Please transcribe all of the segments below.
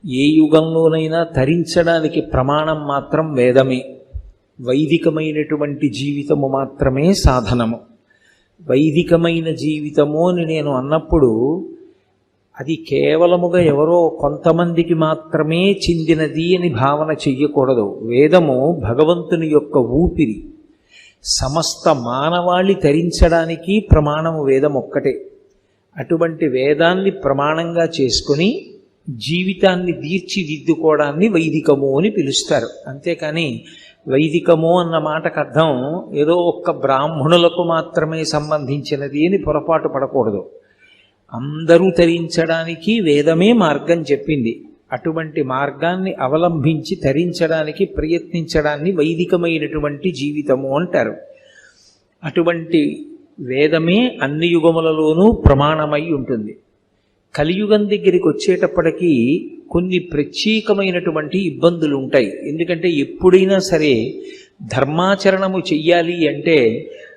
ఏ యుగంలోనైనా తరించడానికి ప్రమాణం మాత్రం వేదమే. వైదికమైనటువంటి జీవితము మాత్రమే సాధనము. వైదికమైన జీవితము అని నేను అన్నప్పుడు అది కేవలముగా ఎవరో కొంతమందికి మాత్రమే చెందినది అని భావన చెయ్యకూడదు. వేదము భగవంతుని యొక్క ఊపిరి. సమస్త మానవాళి తరించడానికి ప్రమాణము వేదం ఒక్కటే. అటువంటి వేదాన్ని ప్రమాణంగా చేసుకుని జీవితాన్ని తీర్చిదిద్దుకోవడాన్ని వైదికము అని పిలుస్తారు. అంతేకాని వైదికము అన్న మాటకు అర్థం ఏదో ఒక్క బ్రాహ్మణులకు మాత్రమే సంబంధించినది అని పొరపాటు పడకూడదు. అందరూ తరించడానికి వేదమే మార్గం చెప్పింది. అటువంటి మార్గాన్ని అవలంబించి తరించడానికి ప్రయత్నించడాన్ని వైదికమైనటువంటి జీవితము అంటారు. అటువంటి వేదమే అన్ని యుగములలోనూ ప్రమాణమై ఉంటుంది. కలియుగం దగ్గరికి వచ్చేటప్పటికీ కొన్ని ప్రత్యేకమైనటువంటి ఇబ్బందులు ఉంటాయి. ఎందుకంటే ఎప్పుడైనా సరే ధర్మాచరణము చెయ్యాలి అంటే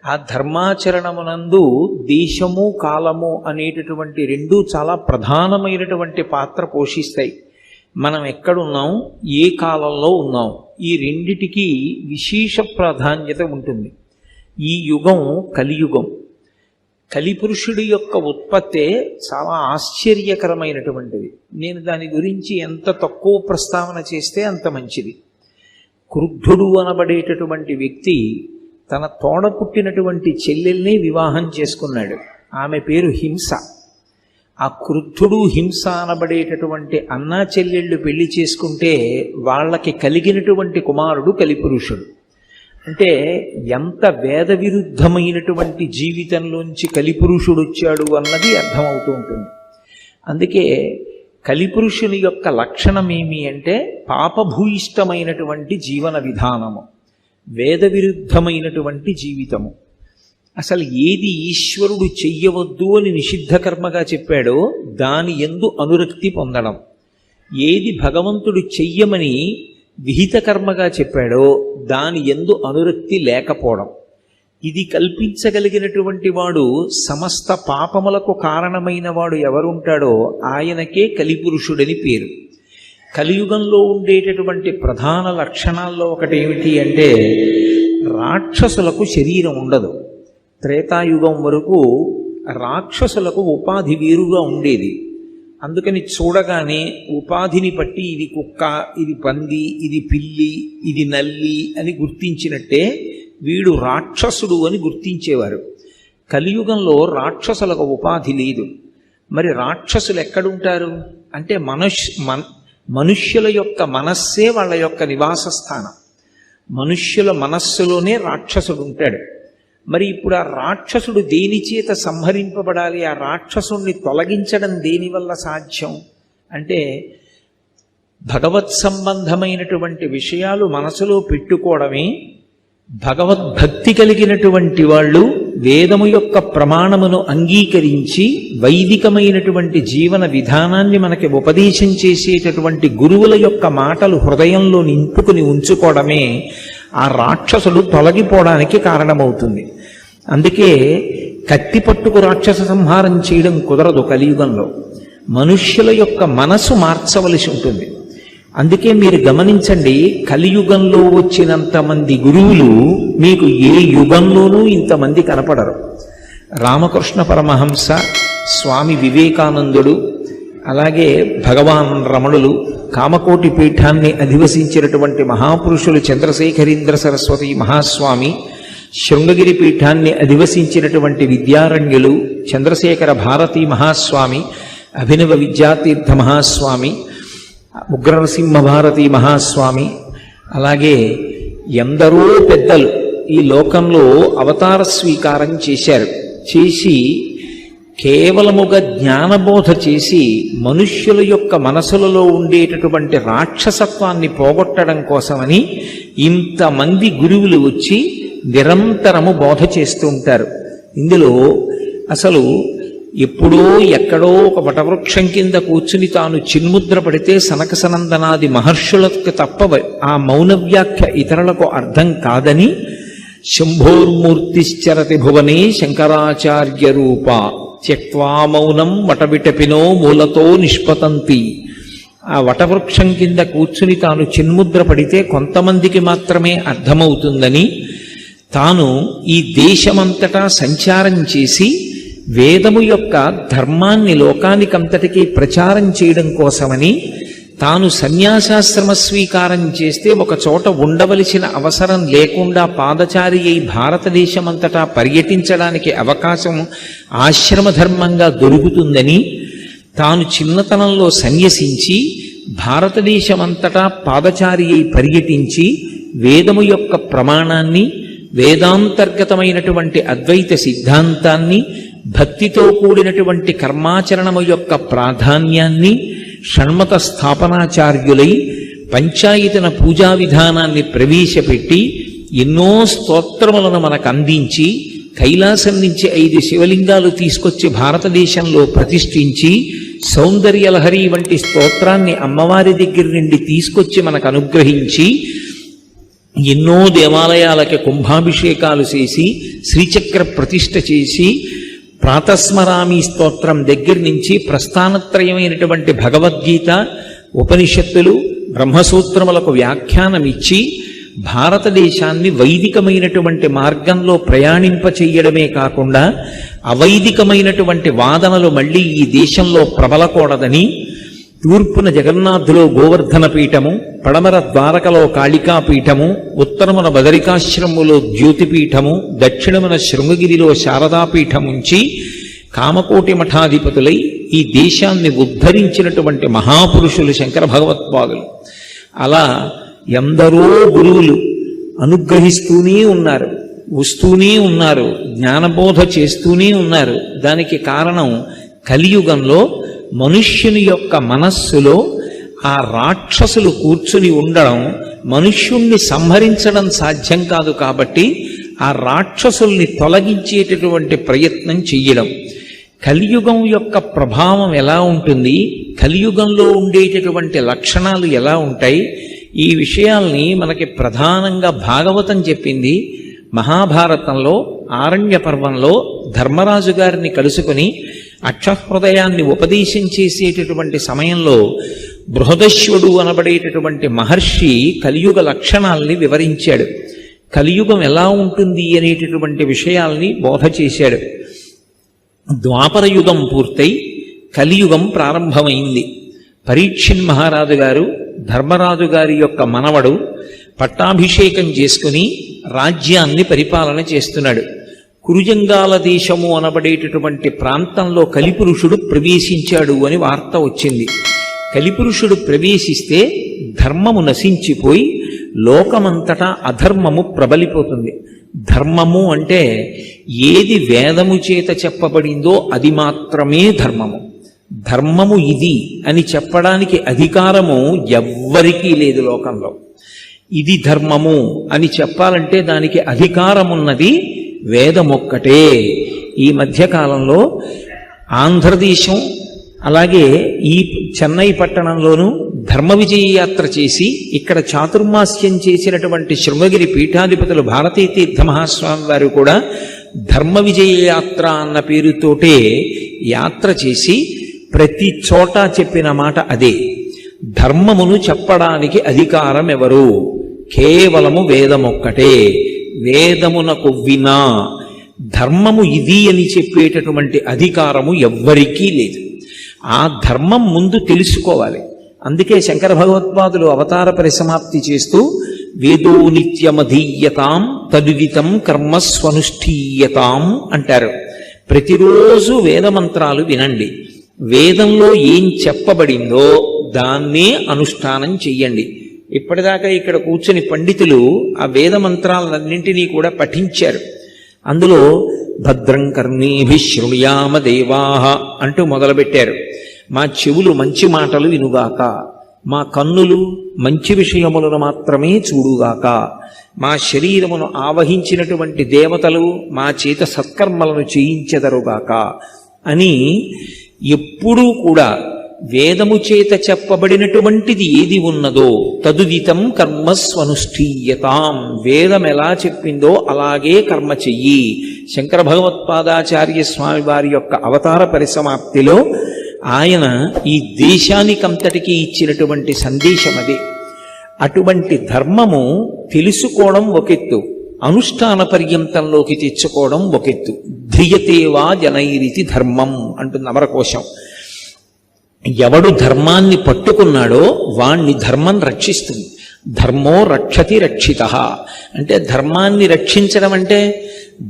ఆ ధర్మాచరణమునందు దేశము కాలము అనేటటువంటి రెండూ చాలా ప్రధానమైనటువంటి పాత్ర పోషిస్తాయి. మనం ఎక్కడున్నాం, ఏ కాలంలో ఉన్నాం, ఈ రెండిటికి విశేష ప్రాధాన్యత ఉంటుంది. ఈ యుగం కలియుగం. కలిపురుషుడి యొక్క ఉత్పత్తే చాలా ఆశ్చర్యకరమైనటువంటిది. నేను దాని గురించి ఎంత తక్కువ ప్రస్తావన చేస్తే అంత మంచిది. క్రుద్ధుడు అనబడేటటువంటి వ్యక్తి తన తోడ పుట్టినటువంటి చెల్లెల్ని వివాహం చేసుకున్నాడు. ఆమె పేరు హింస. ఆ క్రుద్ధుడు హింస అనబడేటటువంటి అన్నా చెల్లెళ్ళు పెళ్లి చేసుకుంటే వాళ్ళకి కలిగినటువంటి కుమారుడు కలిపురుషుడు. అంటే ఎంత వేద విరుద్ధమైనటువంటి జీవితంలోంచి కలిపురుషుడు వచ్చాడు అన్నది అర్థమవుతూ ఉంటుంది. అందుకే కలిపురుషుని యొక్క లక్షణం ఏమి అంటే పాపభూయిష్టమైనటువంటి జీవన విధానము, వేద విరుద్ధమైనటువంటి జీవితము. అసలు ఏది ఈశ్వరుడు చెయ్యవద్దు అని నిషిద్ధ కర్మగా చెప్పాడో దాని యందు అనురక్తి పొందడం, ఏది భగవంతుడు చెయ్యమని విహిత కర్మగా చెప్పాడో దాని యందు అనురక్తి లేకపోవడం. ఇది కల్పించగలిగినటువంటి వాడు, సమస్త పాపములకు కారణమైన వాడు ఎవరుంటాడో ఆయనకే కలిపురుషుడని పేరు. కలియుగంలో ఉండేటటువంటి ప్రధాన లక్షణాల్లో ఒకటి ఏమిటి అంటే రాక్షసులకు శరీరం ఉండదు. త్రేతాయుగం వరకు రాక్షసులకు ఉపాధి వేరుగా ఉండేది. అందుకని చూడగానే ఉపాధిని బట్టి ఇది కుక్క, ఇది పంది, ఇది పిల్లి, ఇది నల్లి అని గుర్తించినట్టే వీడు రాక్షసుడు అని గుర్తించేవారు. కలియుగంలో రాక్షసులకు ఉపాధి లేదు. మరి రాక్షసులు ఎక్కడుంటారు అంటే మనుష్యుల యొక్క మనస్సే వాళ్ళ యొక్క నివాస స్థానం. మనుష్యుల మనస్సులోనే రాక్షసుడు ఉంటాడు. మరి ఇప్పుడు ఆ రాక్షసుడు దేని చేత సంహరింపబడాలి? ఆ రాక్షసుణ్ణి తొలగించడం దేనివల్ల సాధ్యం అంటే భగవత్ సంబంధమైనటువంటి విషయాలు మనసులో పెట్టుకోవడమే. భగవద్భక్తి కలిగినటువంటి వాళ్ళు వేదము యొక్క ప్రమాణమును అంగీకరించి వైదికమైనటువంటి జీవన విధానాన్ని మనకి ఉపదేశం చేసేటటువంటి గురువుల యొక్క మాటలు హృదయంలో నింపుకుని ఉంచుకోవడమే ఆ రాక్షసుడు తొలగిపోవడానికి కారణమవుతుంది. అందుకే కత్తి పట్టుకు రాక్షస సంహారం చేయడం కుదరదు. కలియుగంలో మనుష్యుల యొక్క మనసు మార్చవలసి ఉంటుంది. అందుకే మీరు గమనించండి, కలియుగంలో వచ్చినంతమంది గురువులు మీకు ఏ యుగంలోనూ ఇంతమంది కనపడరు. రామకృష్ణ పరమహంస, స్వామి వివేకానందుడు, అలాగే భగవాన్ రమణులు, కామకోటి పీఠాన్ని అధివసించినటువంటి మహాపురుషులు చంద్రశేఖరేంద్ర సరస్వతి మహాస్వామి, శృంగగిరి పీఠాన్ని అధివసించినటువంటి విద్యారణ్యులు చంద్రశేఖర భారతీ మహాస్వామి, అభినవ విద్యాతీర్థ మహాస్వామి, ఉగ్రనరసింహ భారతీ మహాస్వామి, అలాగే ఎందరో పెద్దలు ఈ లోకంలో అవతార స్వీకారం చేశారు. చేసి కేవలముగా జ్ఞానబోధ చేసి మనుష్యుల యొక్క మనసులలో ఉండేటటువంటి రాక్షసత్వాన్ని పోగొట్టడం కోసమని ఇంతమంది గురువులు వచ్చి నిరంతరము బోధ చేస్తూ ఉంటారు. ఇందులో అసలు ఎప్పుడో ఎక్కడో ఒక వటవృక్షం కింద కూర్చుని తాను చిన్ముద్ర పడితే సనక సనందనాది మహర్షులకు తప్ప ఆ మౌన వ్యాఖ్య ఇతరులకు అర్థం కాదని శంభోర్మూర్తిశ్చరతి భువనే శంకరాచార్య రూప త్యక్వా మౌనం వటవిటపినో మూలతో నిష్పతంతి ఆ వటవృక్షం కింద కూర్చుని తాను చిన్ముద్ర పడితే కొంతమందికి మాత్రమే అర్థమవుతుందని తాను ఈ దేశమంతటా సంచారం చేసి వేదము యొక్క ధర్మాన్ని లోకానికంతటికీ ప్రచారం చేయడం కోసమని తాను సన్యాసాశ్రమ స్వీకారం చేస్తే ఒక చోట ఉండవలసిన అవసరం లేకుండా పాదచారి అయి భారతదేశమంతటా పర్యటించడానికి అవకాశం ఆశ్రమధర్మంగా దొరుకుతుందని తాను చిన్నతనంలో సన్యసించి భారతదేశమంతటా పాదచారి అయి పర్యటించి వేదము యొక్క ప్రమాణాన్ని, వేదాంతర్గతమైనటువంటి అద్వైత సిద్ధాంతాన్ని, భక్తితో కూడినటువంటి కర్మాచరణము యొక్క ప్రాధాన్యాన్ని, షణ్మత స్థాపనాచార్యులై పంచాయతన పూజా విధానాన్ని ప్రవేశపెట్టి ఎన్నో స్తోత్రములను మనకు అందించి కైలాసం నుంచి 5 శివలింగాలు తీసుకొచ్చి భారతదేశంలో ప్రతిష్ఠించి సౌందర్యలహరి వంటి స్తోత్రాన్ని అమ్మవారి దగ్గర నుండి తీసుకొచ్చి మనకు అనుగ్రహించి ఎన్నో దేవాలయాలకి కుంభాభిషేకాలు చేసి శ్రీచక్ర ప్రతిష్ఠ చేసి ప్రాతస్మరామి స్తోత్రం దగ్గర నుంచి ప్రస్థానత్రయమైనటువంటి భగవద్గీత, ఉపనిషత్తులు, బ్రహ్మసూత్రములకు వ్యాఖ్యానమిచ్చి భారతదేశాన్ని వైదికమైనటువంటి మార్గంలో ప్రయాణింపచేయడమే కాకుండా అవైదికమైనటువంటి వాదనలు మళ్ళీ ఈ దేశంలో ప్రబలకూడదని తూర్పున జగన్నాథులో గోవర్ధన పీఠము, పడమర ద్వారకలో కాళికాపీఠము, ఉత్తరమున బదరికాశ్రములో జ్యోతిపీఠము, దక్షిణమున శృంగగిరిలో శారదాపీఠముంచి కామకోటి మఠాధిపతులై ఈ దేశాన్ని ఉద్ధరించినటువంటి మహాపురుషులు శంకర భగవత్పాదులు. అలా ఎందరో గురువులు అనుగ్రహిస్తూనే ఉన్నారు, వస్తూనే ఉన్నారు, జ్ఞానబోధ చేస్తూనే ఉన్నారు. దానికి కారణం కలియుగంలో మనుష్యుని యొక్క మనస్సులో ఆ రాక్షసులు కూర్చుని ఉండడం, మనుష్యుణ్ణి సంహరించడం సాధ్యం కాదు కాబట్టి ఆ రాక్షసుల్ని తొలగించేటటువంటి ప్రయత్నం చెయ్యడం. కలియుగం యొక్క ప్రభావం ఎలా ఉంటుంది, కలియుగంలో ఉండేటటువంటి లక్షణాలు ఎలా ఉంటాయి, ఈ విషయాల్ని మనకి ప్రధానంగా భాగవతం చెప్పింది. మహాభారతంలో ఆరణ్య పర్వంలో ధర్మరాజు గారిని కలుసుకుని అక్షహృదయాన్ని ఉపదేశం చేసేటటువంటి సమయంలో బృహదశ్వడు అనబడేటటువంటి మహర్షి కలియుగ లక్షణాల్ని వివరించాడు. కలియుగం ఎలా ఉంటుంది అనేటటువంటి విషయాల్ని బోధ చేశాడు. ద్వాపర యుగం పూర్తయి కలియుగం ప్రారంభమైంది. పరీక్షిన్ మహారాజు గారు ధర్మరాజు గారి యొక్క మనవడు పట్టాభిషేకం చేసుకుని రాజ్యాన్ని పరిపాలన చేస్తున్నాడు. కురుజంగాల దేశము అనబడేటటువంటి ప్రాంతంలో కలిపురుషుడు ప్రవేశించాడు అని వార్త వచ్చింది. కలిపురుషుడు ప్రవేశిస్తే ధర్మము నశించిపోయి లోకమంతటా అధర్మము ప్రబలిపోతుంది. ధర్మము అంటే ఏది వేదము చేత చెప్పబడిందో అది మాత్రమే ధర్మము. ధర్మము ఇది అని చెప్పడానికి అధికారము ఎవ్వరికీ లేదు లోకంలో. ఇది ధర్మము అని చెప్పాలంటే దానికి అధికారమున్నది వేదమొక్కటే. ఈ మధ్యకాలంలో ఆంధ్రదేశం అలాగే ఈ చెన్నై పట్టణంలోనూ ధర్మ విజయ యాత్ర చేసి ఇక్కడ చాతుర్మాస్యం చేసినటువంటి శృంగగిరి పీఠాధిపతులు భారతీ తీర్థ మహాస్వామి వారు కూడా ధర్మ విజయ యాత్ర అన్న పేరుతోటే యాత్ర చేసి ప్రతి చోట చెప్పిన మాట అదే. ధర్మమును చెప్పడానికి అధికారం ఎవరు? కేవలము వేదమొక్కటే. వేదమునకు వినా ధర్మము ఇది అని చెప్పేటటువంటి అధికారము ఎవ్వరికీ లేదు. ఆ ధర్మం ముందు తెలుసుకోవాలి. అందుకే శంకర భగవత్పాదులు అవతార పరిసమాప్తి చేస్తూ వేదో నిత్యమధీయతాం తదుదితం కర్మస్వనుష్ఠీయతాం అంటారు. ప్రతిరోజు వేదమంత్రాలు వినండి. వేదంలో ఏం చెప్పబడిందో దాన్నే అనుష్ఠానం చెయ్యండి. ఇప్పటిదాకా ఇక్కడ కూర్చుని పండితులు ఆ వేద మంత్రాలన్నింటినీ కూడా పఠించారు. అందులో భద్రం కర్ణీభిః శృణుయామ దేవాః అంటూ మొదలుపెట్టారు. మా చెవులు మంచి మాటలు వినుగాక, మా కన్నులు మంచి విషయములను మాత్రమే చూడుగాక, మా శరీరమును ఆవహించినటువంటి దేవతలు మా చేత సత్కర్మలను చేయించెదరుగాక అని ఎప్పుడూ కూడా వేదము చేత చెప్పబడినటువంటిది ఏది ఉన్నదో తదుదితం కర్మస్వనుష్ఠీయతాం, వేదం ఎలా చెప్పిందో అలాగే కర్మ చెయ్యి. శంకర భగవత్పాదాచార్య స్వామి వారి యొక్క అవతార పరిసమాప్తిలో ఆయన ఈ దేశానికంతటికీ ఇచ్చినటువంటి సందేశం అదే. అటువంటి ధర్మము తెలుసుకోవడం ఒకెత్తు, అనుష్ఠాన పర్యంతంలోకి తెచ్చుకోవడం ఒకెత్తు. ధ్రియతేవా జనైరితి ధర్మం అంటుంది అమరకోశం. ఎవడు ధర్మాన్ని పట్టుకున్నాడో వాణ్ణి ధర్మం రక్షిస్తుంది. ధర్మో రక్షతి రక్షితః అంటే ధర్మాన్ని రక్షించడం అంటే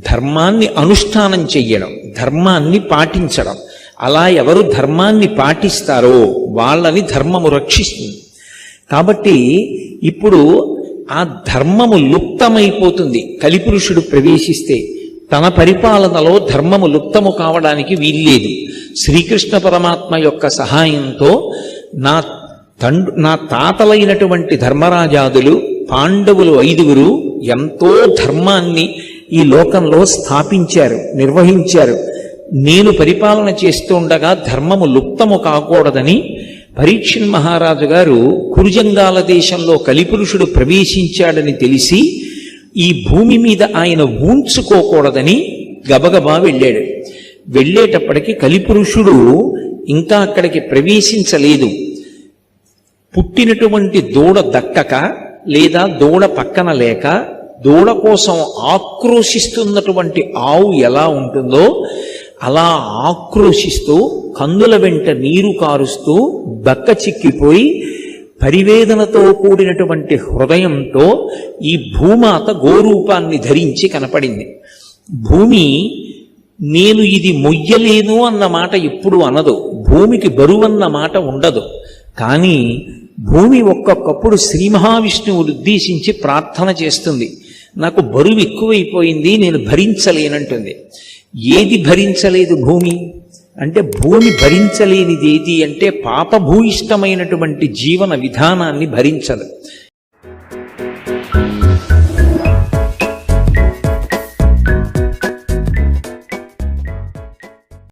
ధర్మాన్ని అనుష్ఠానం చెయ్యడం, ధర్మాన్ని పాటించడం. అలా ఎవరు ధర్మాన్ని పాటిస్తారో వాళ్ళని ధర్మము రక్షిస్తుంది. కాబట్టి ఇప్పుడు ఆ ధర్మము లుప్తమైపోతుంది. కలిపురుషుడు ప్రవేశిస్తే తన పరిపాలనలో ధర్మము లుప్తము కావడానికి వీల్లేదు. శ్రీకృష్ణ పరమాత్మ యొక్క సహాయంతో నా తాతలైనటువంటి ధర్మరాజాదులు, పాండవులు 5 ఎంతో ధర్మాన్ని ఈ లోకంలో స్థాపించారు, నిర్వహించారు. నేను పరిపాలన చేస్తూ ఉండగా ధర్మము లుప్తము కాకూడదని పరీక్షిత్ మహారాజు గారు కురుజంగాల దేశంలో కలిపురుషుడు ప్రవేశించాడని తెలిసి ఈ భూమి మీద ఆయన ఊంచుకోకూడదని గబగబా వెళ్ళాడు. వెళ్ళేటప్పటికి కలిపురుషుడు ఇంకా అక్కడికి ప్రవేశించలేదు. పుట్టినటువంటి దూడ దక్కక లేదా దూడ పక్కన లేక దూడ కోసం ఆక్రోశిస్తున్నటువంటి ఆవు ఎలా ఉంటుందో అలా ఆక్రోశిస్తూ కన్నుల వెంట నీరు కారుస్తూ బక్క చిక్కిపోయి పరివేదనతో కూడినటువంటి హృదయంతో ఈ భూమాత గోరూపాన్ని ధరించి కనపడింది. భూమి నేను ఇది మొయ్యలేను అన్న మాట ఎప్పుడు అనదు, భూమికి బరువన్న మాట ఉండదు. కానీ భూమి ఒక్కొక్కప్పుడు శ్రీ మహావిష్ణువుని ఉద్దేశించి ప్రార్థన చేస్తుంది, నాకు బరువు ఎక్కువైపోయింది, నేను భరించలేనంటుంది. ఏది భరించలేదు భూమి అంటే? భూమి భరించలేనిది ఏది అంటే పాపభూయిష్టమైనటువంటి జీవన విధానాన్ని భరించదు.